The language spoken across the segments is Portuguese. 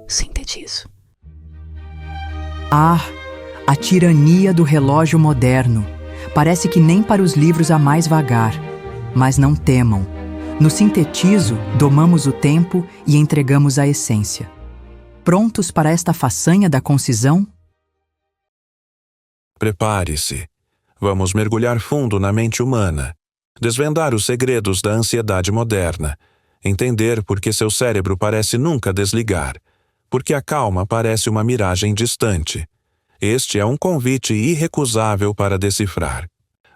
Sintetizo. Ah, a tirania do relógio moderno. Parece que nem para os livros há mais vagar. Mas não temam. No Sintetizo, domamos o tempo e entregamos a essência. Prontos para esta façanha da concisão? Prepare-se. Vamos mergulhar fundo na mente humana, desvendar os segredos da ansiedade moderna, entender por que seu cérebro parece nunca desligar, porque a calma parece uma miragem distante. Este é um convite irrecusável para decifrar.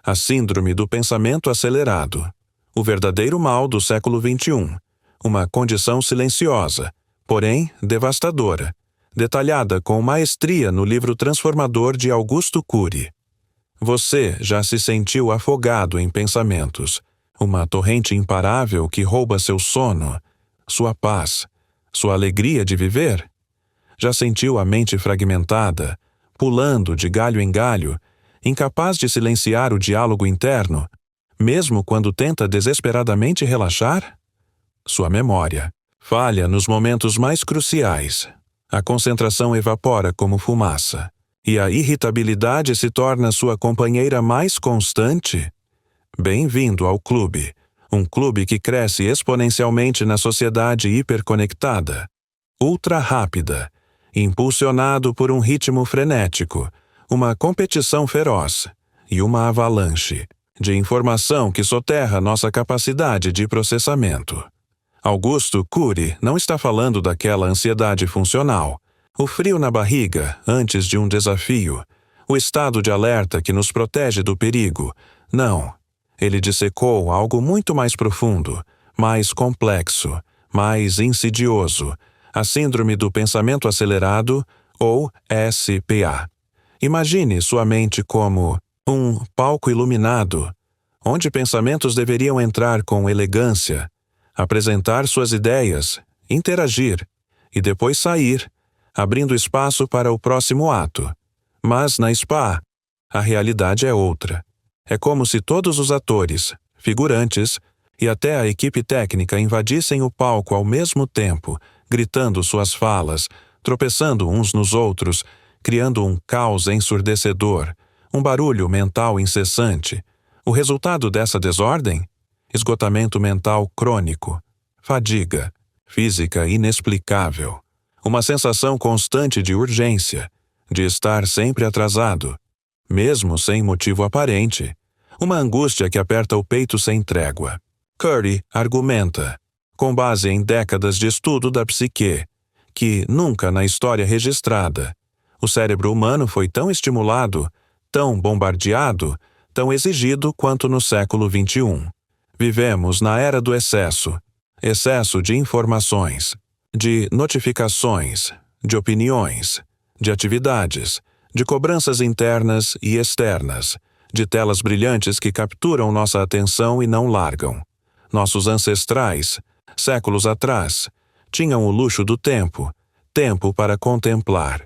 A síndrome do pensamento acelerado. O verdadeiro mal do século XXI. Uma condição silenciosa, porém devastadora, detalhada com maestria no livro transformador de Augusto Cury. Você já se sentiu afogado em pensamentos, uma torrente imparável que rouba seu sono, sua paz, sua alegria de viver? Já sentiu a mente fragmentada, pulando de galho em galho, incapaz de silenciar o diálogo interno, mesmo quando tenta desesperadamente relaxar? Sua memória falha nos momentos mais cruciais. A concentração evapora como fumaça, e a irritabilidade se torna sua companheira mais constante? Bem-vindo ao clube, um clube que cresce exponencialmente na sociedade hiperconectada, ultra rápida, impulsionado por um ritmo frenético, uma competição feroz e uma avalanche de informação que soterra nossa capacidade de processamento. Augusto Cury não está falando daquela ansiedade funcional, o frio na barriga antes de um desafio, o estado de alerta que nos protege do perigo. Não. Ele dissecou algo muito mais profundo, mais complexo, mais insidioso, a síndrome do pensamento acelerado, ou SPA. Imagine sua mente como um palco iluminado, onde pensamentos deveriam entrar com elegância, apresentar suas ideias, interagir e depois sair, abrindo espaço para o próximo ato. Mas na SPA, a realidade é outra. É como se todos os atores, figurantes e até a equipe técnica invadissem o palco ao mesmo tempo, gritando suas falas, tropeçando uns nos outros, criando um caos ensurdecedor, um barulho mental incessante. O resultado dessa desordem? Esgotamento mental crônico, fadiga, física inexplicável, uma sensação constante de urgência, de estar sempre atrasado, mesmo sem motivo aparente, uma angústia que aperta o peito sem trégua. Cury argumenta, com base em décadas de estudo da psique, que nunca na história registrada, o cérebro humano foi tão estimulado, tão bombardeado, tão exigido quanto no século XXI. Vivemos na era do excesso de informações, de notificações, de opiniões, de atividades, de cobranças internas e externas, de telas brilhantes que capturam nossa atenção e não largam. Nossos ancestrais, séculos atrás, tinham o luxo do tempo para contemplar.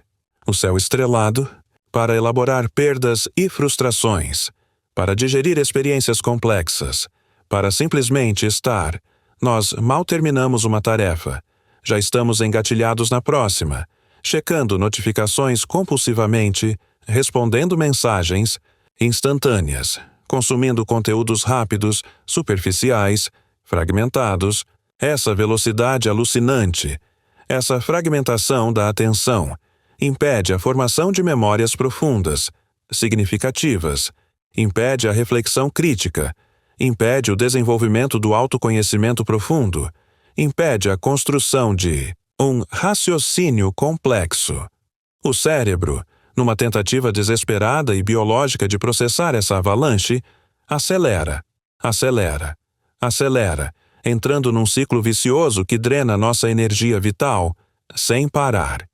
O céu estrelado, para elaborar perdas e frustrações, para digerir experiências complexas, para simplesmente estar. Nós mal terminamos uma tarefa, já estamos engatilhados na próxima, checando notificações compulsivamente, respondendo mensagens instantâneas, consumindo conteúdos rápidos, superficiais, fragmentados. Essa velocidade alucinante, essa fragmentação da atenção, impede a formação de memórias profundas, significativas, impede a reflexão crítica, impede o desenvolvimento do autoconhecimento profundo, impede a construção de um raciocínio complexo. O cérebro, numa tentativa desesperada e biológica de processar essa avalanche, acelera, entrando num ciclo vicioso que drena nossa energia vital, sem parar.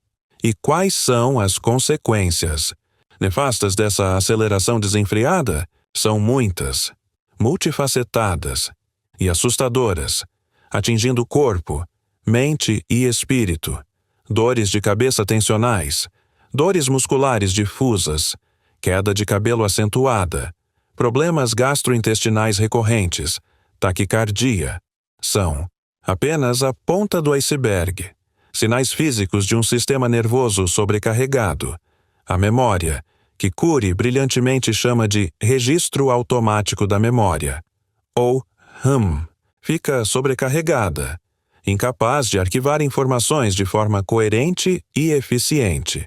E quais são as consequências nefastas dessa aceleração desenfreada? São muitas, multifacetadas e assustadoras, atingindo corpo, mente e espírito, dores de cabeça tensionais, dores musculares difusas, queda de cabelo acentuada, problemas gastrointestinais recorrentes, taquicardia. São apenas a ponta do iceberg. sinais físicos de um sistema nervoso sobrecarregado. A memória, que Cury brilhantemente chama de registro automático da memória, ou RAM, fica sobrecarregada, incapaz de arquivar informações de forma coerente e eficiente.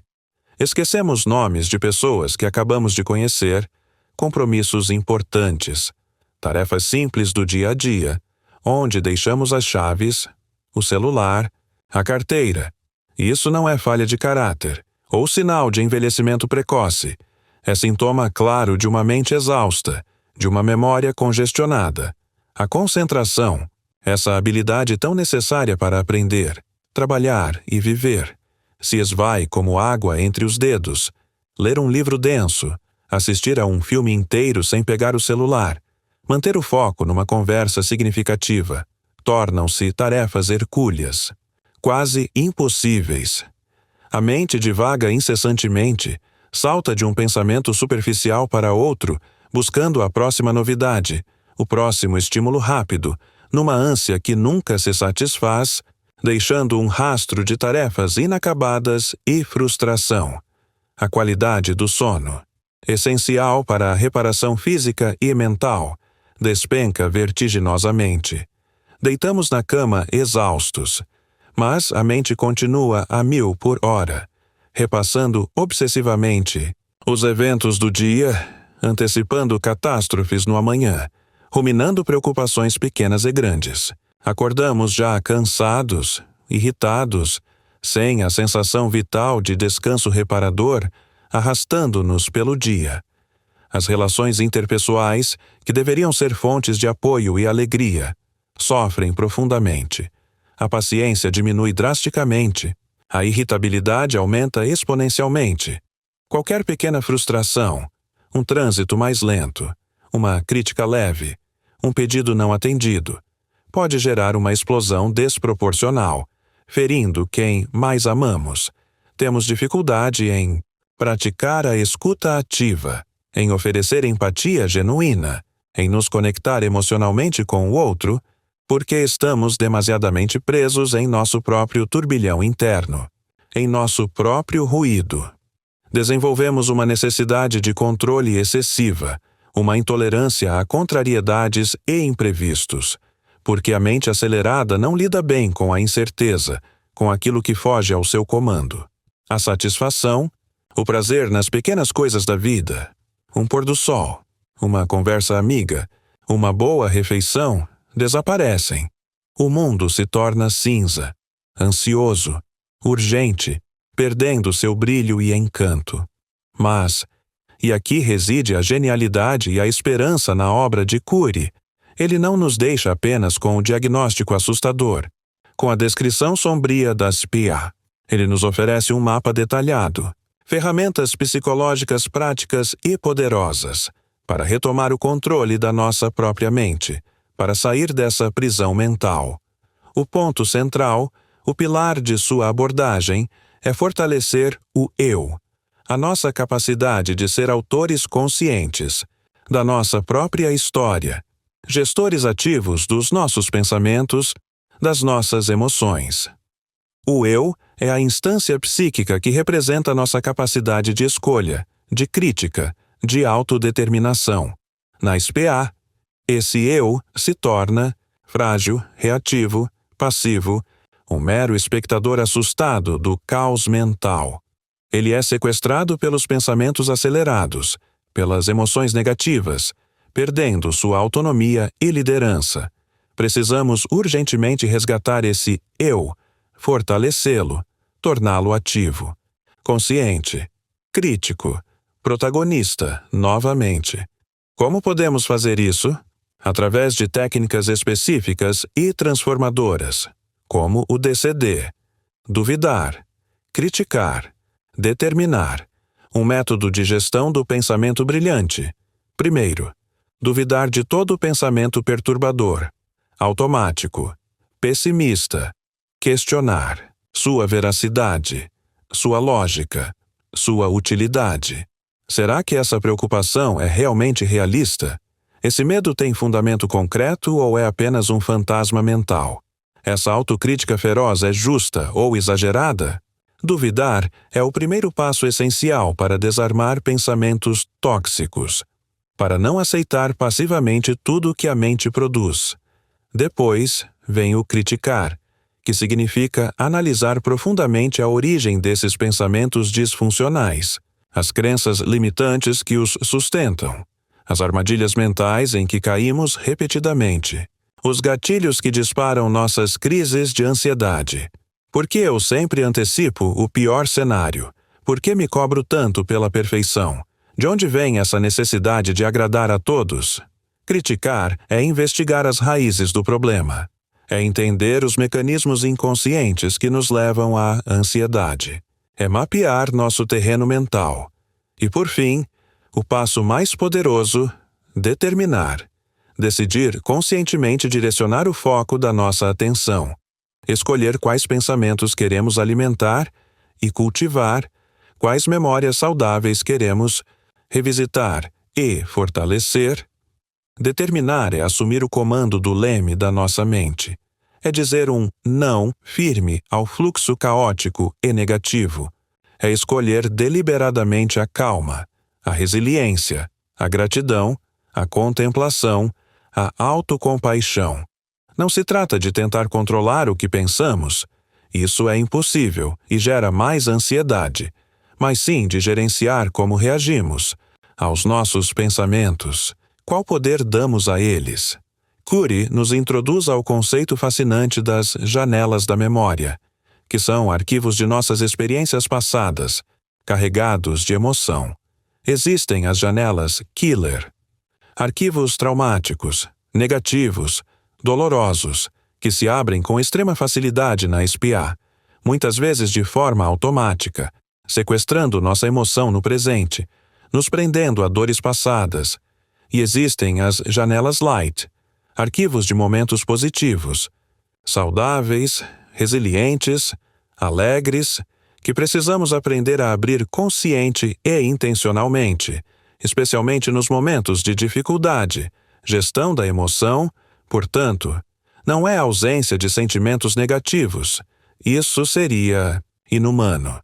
Esquecemos nomes de pessoas que acabamos de conhecer, compromissos importantes, tarefas simples do dia a dia, onde deixamos as chaves, o celular, a carteira. Isso não é falha de caráter, ou sinal de envelhecimento precoce. É sintoma claro de uma mente exausta, de uma memória congestionada. A concentração, essa habilidade tão necessária para aprender, trabalhar e viver, se esvai como água entre os dedos. Ler um livro denso, assistir a um filme inteiro sem pegar o celular, manter o foco numa conversa significativa, tornam-se tarefas hercúleas, quase impossíveis. A mente divaga incessantemente, salta de um pensamento superficial para outro, buscando a próxima novidade, o próximo estímulo rápido, numa ânsia que nunca se satisfaz, deixando um rastro de tarefas inacabadas e frustração. A qualidade do sono, essencial para a reparação física e mental, despenca vertiginosamente. Deitamos na cama exaustos, mas a mente continua a 1000 por hora, repassando obsessivamente os eventos do dia, antecipando catástrofes no amanhã, ruminando preocupações pequenas e grandes. Acordamos já cansados, irritados, sem a sensação vital de descanso reparador, arrastando-nos pelo dia. As relações interpessoais, que deveriam ser fontes de apoio e alegria, sofrem profundamente. A paciência diminui drasticamente. A irritabilidade aumenta exponencialmente. Qualquer pequena frustração, um trânsito mais lento, uma crítica leve, um pedido não atendido, pode gerar uma explosão desproporcional, ferindo quem mais amamos. Temos dificuldade em praticar a escuta ativa, em oferecer empatia genuína, em nos conectar emocionalmente com o outro, porque estamos demasiadamente presos em nosso próprio turbilhão interno, em nosso próprio ruído. Desenvolvemos uma necessidade de controle excessiva, uma intolerância a contrariedades e imprevistos, porque a mente acelerada não lida bem com a incerteza, com aquilo que foge ao seu comando. A satisfação, o prazer nas pequenas coisas da vida, um pôr do sol, uma conversa amiga, uma boa refeição, desaparecem. O mundo se torna cinza, ansioso, urgente, perdendo seu brilho e encanto. Mas, e aqui reside a genialidade e a esperança na obra de Cury, ele não nos deixa apenas com o diagnóstico assustador, com a descrição sombria da SPA. Ele nos oferece um mapa detalhado, ferramentas psicológicas práticas e poderosas, para retomar o controle da nossa própria mente, para sair dessa prisão mental. O ponto central, o pilar de sua abordagem, é fortalecer o eu, a nossa capacidade de ser autores conscientes da nossa própria história, gestores ativos dos nossos pensamentos, das nossas emoções. O eu é a instância psíquica que representa nossa capacidade de escolha, de crítica, de autodeterminação. Na SPA, esse eu se torna frágil, reativo, passivo, um mero espectador assustado do caos mental. Ele é sequestrado pelos pensamentos acelerados, pelas emoções negativas, perdendo sua autonomia e liderança. Precisamos urgentemente resgatar esse eu, fortalecê-lo, torná-lo ativo, consciente, crítico, protagonista, novamente. Como podemos fazer isso? Através de técnicas específicas e transformadoras, como o DCD, duvidar, criticar, determinar, um método de gestão do pensamento brilhante. Primeiro, duvidar de todo pensamento perturbador, automático, pessimista, questionar sua veracidade, sua lógica, sua utilidade. Será que essa preocupação é realmente realista? Esse medo tem fundamento concreto ou é apenas um fantasma mental? Essa autocrítica feroz é justa ou exagerada? Duvidar é o primeiro passo essencial para desarmar pensamentos tóxicos, para não aceitar passivamente tudo o que a mente produz. Depois, vem o criticar, que significa analisar profundamente a origem desses pensamentos disfuncionais, as crenças limitantes que os sustentam, as armadilhas mentais em que caímos repetidamente, os gatilhos que disparam nossas crises de ansiedade. Por que eu sempre antecipo o pior cenário? Por que me cobro tanto pela perfeição? De onde vem essa necessidade de agradar a todos? Criticar é investigar as raízes do problema. É entender os mecanismos inconscientes que nos levam à ansiedade. É mapear nosso terreno mental. E, por fim, o passo mais poderoso, determinar. Decidir conscientemente direcionar o foco da nossa atenção. Escolher quais pensamentos queremos alimentar e cultivar, quais memórias saudáveis queremos revisitar e fortalecer. Determinar é assumir o comando do leme da nossa mente. É dizer um não firme ao fluxo caótico e negativo. É escolher deliberadamente a calma, a resiliência, a gratidão, a contemplação, a autocompaixão. Não se trata de tentar controlar o que pensamos. Isso é impossível e gera mais ansiedade, mas sim de gerenciar como reagimos aos nossos pensamentos. Qual poder damos a eles? Cury nos introduz ao conceito fascinante das janelas da memória, que são arquivos de nossas experiências passadas, carregados de emoção. Existem as janelas killer, arquivos traumáticos, negativos, dolorosos, que se abrem com extrema facilidade na espiã, muitas vezes de forma automática, sequestrando nossa emoção no presente, nos prendendo a dores passadas. E existem as janelas light, arquivos de momentos positivos, saudáveis, resilientes, alegres, que precisamos aprender a abrir consciente e intencionalmente, especialmente nos momentos de dificuldade. Gestão da emoção, portanto, não é a ausência de sentimentos negativos. Isso seria inumano,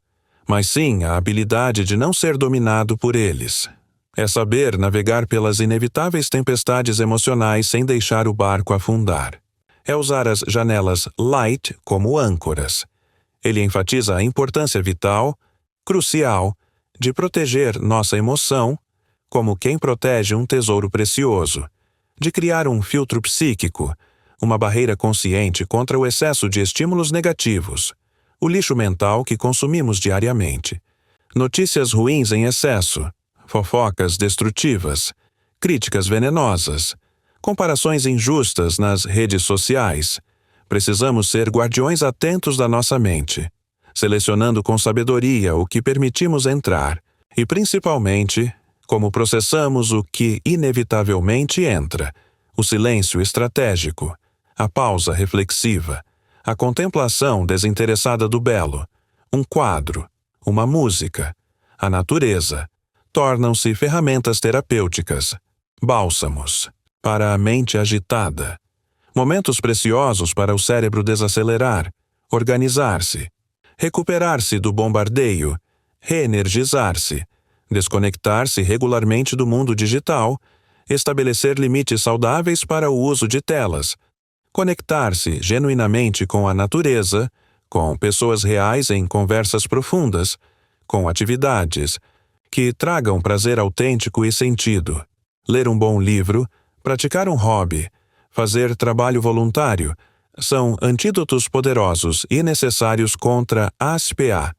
mas sim a habilidade de não ser dominado por eles. É saber navegar pelas inevitáveis tempestades emocionais sem deixar o barco afundar. É usar as janelas light como âncoras. Ele enfatiza a importância vital, crucial, de proteger nossa emoção, como quem protege um tesouro precioso, de criar um filtro psíquico, uma barreira consciente contra o excesso de estímulos negativos, o lixo mental que consumimos diariamente, notícias ruins em excesso, fofocas destrutivas, críticas venenosas, comparações injustas nas redes sociais. Precisamos ser guardiões atentos da nossa mente, selecionando com sabedoria o que permitimos entrar e, principalmente, como processamos o que inevitavelmente entra, o silêncio estratégico, a pausa reflexiva, a contemplação desinteressada do belo, um quadro, uma música, a natureza, tornam-se ferramentas terapêuticas, bálsamos, para a mente agitada, momentos preciosos para o cérebro desacelerar, organizar-se, recuperar-se do bombardeio, reenergizar-se, desconectar-se regularmente do mundo digital, estabelecer limites saudáveis para o uso de telas, conectar-se genuinamente com a natureza, com pessoas reais em conversas profundas, com atividades que tragam prazer autêntico e sentido, ler um bom livro, praticar um hobby, fazer trabalho voluntário, são antídotos poderosos e necessários contra a ASPA.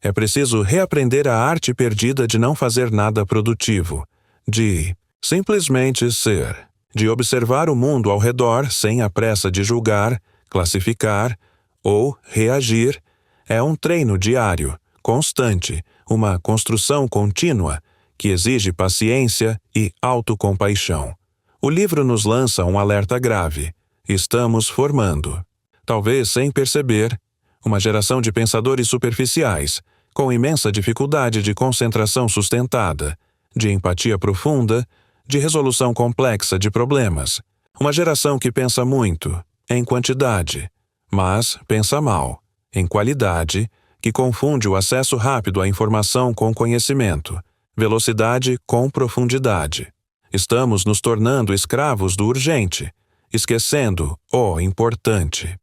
É preciso reaprender a arte perdida de não fazer nada produtivo, de simplesmente ser, de observar o mundo ao redor sem a pressa de julgar, classificar ou reagir. É um treino diário, constante, uma construção contínua que exige paciência e autocompaixão. O livro nos lança um alerta grave. Estamos formando, talvez sem perceber, uma geração de pensadores superficiais, com imensa dificuldade de concentração sustentada, de empatia profunda, de resolução complexa de problemas. Uma geração que pensa muito, em quantidade, mas pensa mal, em qualidade, que confunde o acesso rápido à informação com conhecimento, velocidade com profundidade. Estamos nos tornando escravos do urgente, esquecendo o importante.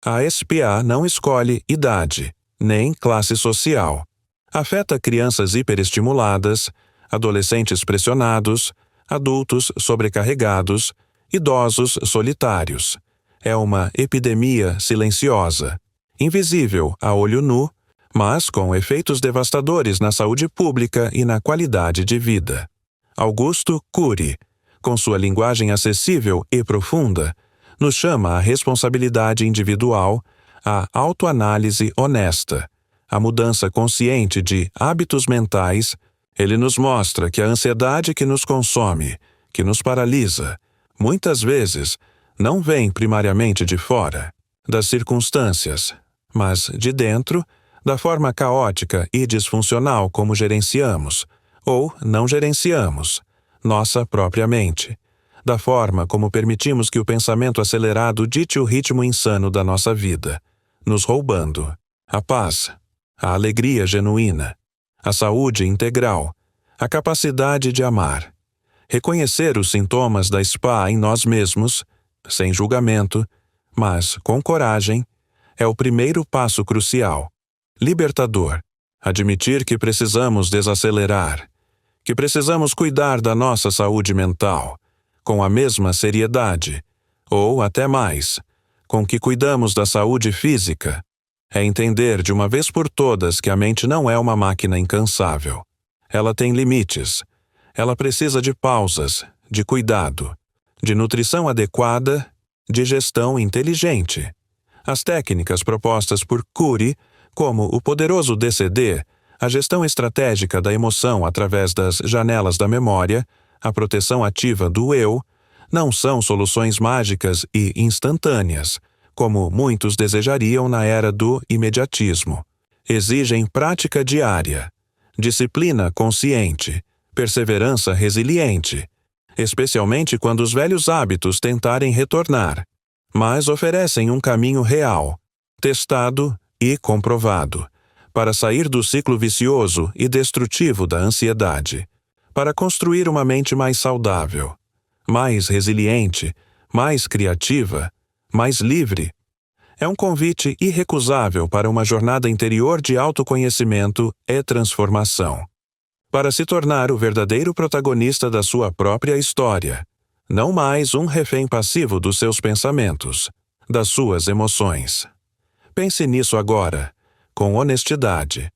A SPA não escolhe idade, nem classe social. Afeta crianças hiperestimuladas, adolescentes pressionados, adultos sobrecarregados, idosos solitários. É uma epidemia silenciosa, invisível a olho nu, mas com efeitos devastadores na saúde pública e na qualidade de vida. Augusto Cury, com sua linguagem acessível e profunda, nos chama à responsabilidade individual, à autoanálise honesta, à mudança consciente de hábitos mentais. Ele nos mostra que a ansiedade que nos consome, que nos paralisa, muitas vezes não vem primariamente de fora, das circunstâncias, mas de dentro, da forma caótica e disfuncional como gerenciamos, ou não gerenciamos, nossa própria mente, da forma como permitimos que o pensamento acelerado dite o ritmo insano da nossa vida, nos roubando a paz, a alegria genuína, a saúde integral, a capacidade de amar. Reconhecer os sintomas da SPA em nós mesmos, sem julgamento, mas com coragem, é o primeiro passo crucial, libertador. Admitir que precisamos desacelerar, que precisamos cuidar da nossa saúde mental, com a mesma seriedade, ou até mais, com que cuidamos da saúde física, é entender de uma vez por todas que a mente não é uma máquina incansável. Ela tem limites. Ela precisa de pausas, de cuidado, de nutrição adequada, de gestão inteligente. As técnicas propostas por Cury, como o poderoso DCD, a gestão estratégica da emoção através das janelas da memória, a proteção ativa do eu, não são soluções mágicas e instantâneas, como muitos desejariam na era do imediatismo. Exigem prática diária, disciplina consciente, perseverança resiliente, especialmente quando os velhos hábitos tentarem retornar, mas oferecem um caminho real, testado e comprovado, para sair do ciclo vicioso e destrutivo da ansiedade, para construir uma mente mais saudável, mais resiliente, mais criativa, mais livre. É um convite irrecusável para uma jornada interior de autoconhecimento e transformação, para se tornar o verdadeiro protagonista da sua própria história, não mais um refém passivo dos seus pensamentos, das suas emoções. Pense nisso agora, com honestidade.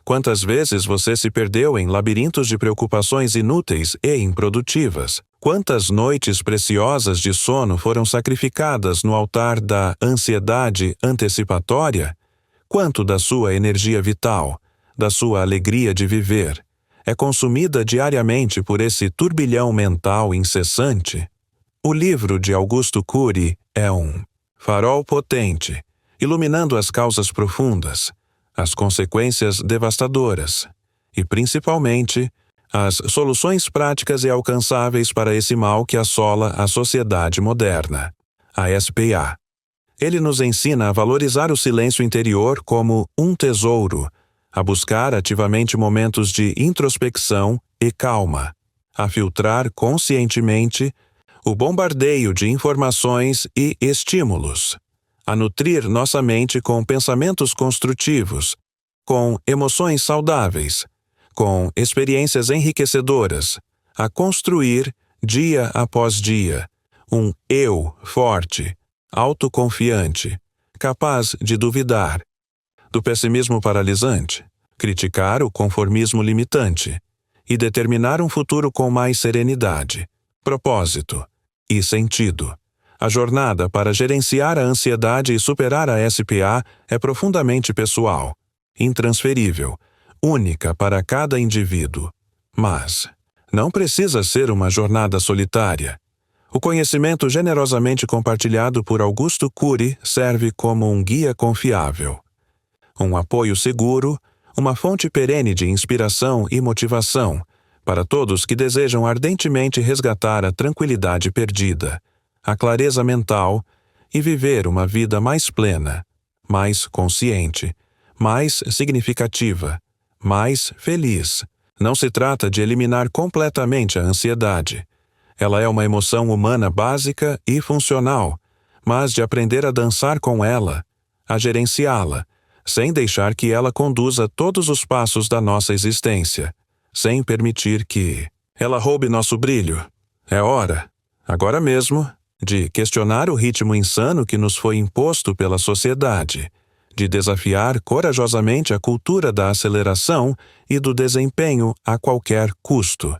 Quantas vezes você se perdeu em labirintos de preocupações inúteis e improdutivas? Quantas noites preciosas de sono foram sacrificadas no altar da ansiedade antecipatória? Quanto da sua energia vital, da sua alegria de viver, é consumida diariamente por esse turbilhão mental incessante? O livro de Augusto Cury é um farol potente, iluminando as causas profundas, as consequências devastadoras e, principalmente, as soluções práticas e alcançáveis para esse mal que assola a sociedade moderna, a SPA. Ele nos ensina a valorizar o silêncio interior como um tesouro, a buscar ativamente momentos de introspecção e calma, a filtrar conscientemente o bombardeio de informações e estímulos, a nutrir nossa mente com pensamentos construtivos, com emoções saudáveis, com experiências enriquecedoras, a construir, dia após dia, um eu forte, autoconfiante, capaz de duvidar, do pessimismo paralisante, criticar o conformismo limitante e determinar um futuro com mais serenidade, propósito e sentido. A jornada para gerenciar a ansiedade e superar a SPA é profundamente pessoal, intransferível, única para cada indivíduo. Mas não precisa ser uma jornada solitária. O conhecimento generosamente compartilhado por Augusto Cury serve como um guia confiável, um apoio seguro, uma fonte perene de inspiração e motivação para todos que desejam ardentemente resgatar a tranquilidade perdida, a clareza mental e viver uma vida mais plena, mais consciente, mais significativa, mais feliz. Não se trata de eliminar completamente a ansiedade. Ela é uma emoção humana básica e funcional, mas de aprender a dançar com ela, a gerenciá-la, sem deixar que ela conduza todos os passos da nossa existência, sem permitir que ela roube nosso brilho. É hora, agora mesmo, de questionar o ritmo insano que nos foi imposto pela sociedade, de desafiar corajosamente a cultura da aceleração e do desempenho a qualquer custo,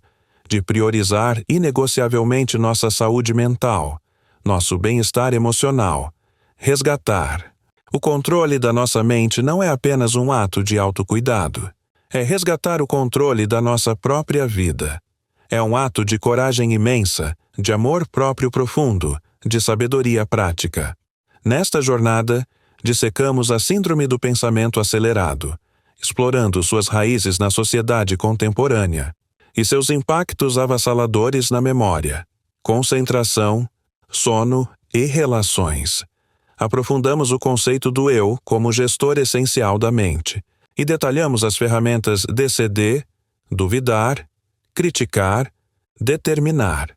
de priorizar inegociavelmente nossa saúde mental, nosso bem-estar emocional, resgatar. O controle da nossa mente não é apenas um ato de autocuidado, é resgatar o controle da nossa própria vida. É um ato de coragem imensa, de amor próprio profundo, de sabedoria prática. Nesta jornada, dissecamos a síndrome do pensamento acelerado, explorando suas raízes na sociedade contemporânea e seus impactos avassaladores na memória, concentração, sono e relações. Aprofundamos o conceito do eu como gestor essencial da mente e detalhamos as ferramentas DCD, duvidar, criticar, determinar,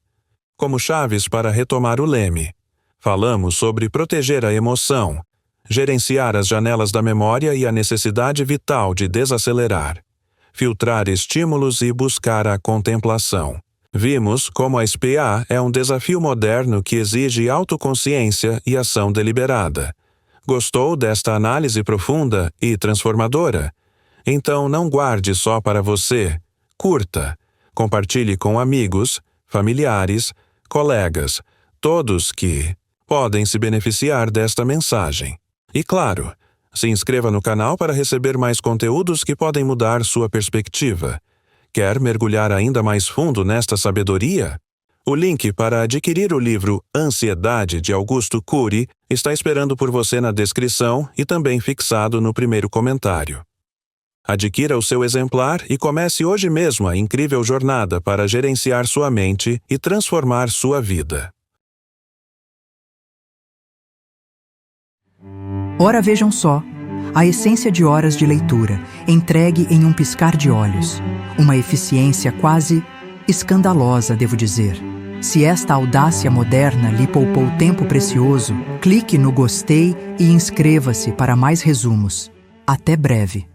como chaves para retomar o leme. Falamos sobre proteger a emoção, gerenciar as janelas da memória e a necessidade vital de desacelerar, filtrar estímulos e buscar a contemplação. Vimos como a SPA é um desafio moderno que exige autoconsciência e ação deliberada. Gostou desta análise profunda e transformadora? Então não guarde só para você. Curta. Compartilhe com amigos, familiares, colegas, todos que podem se beneficiar desta mensagem. E claro, se inscreva no canal para receber mais conteúdos que podem mudar sua perspectiva. Quer mergulhar ainda mais fundo nesta sabedoria? O link para adquirir o livro Ansiedade, de Augusto Cury, está esperando por você na descrição e também fixado no primeiro comentário. Adquira o seu exemplar e comece hoje mesmo a incrível jornada para gerenciar sua mente e transformar sua vida. Ora, vejam só, a essência de horas de leitura, entregue em um piscar de olhos. Uma eficiência quase escandalosa, devo dizer. Se esta audácia moderna lhe poupou tempo precioso, clique no gostei e inscreva-se para mais resumos. Até breve.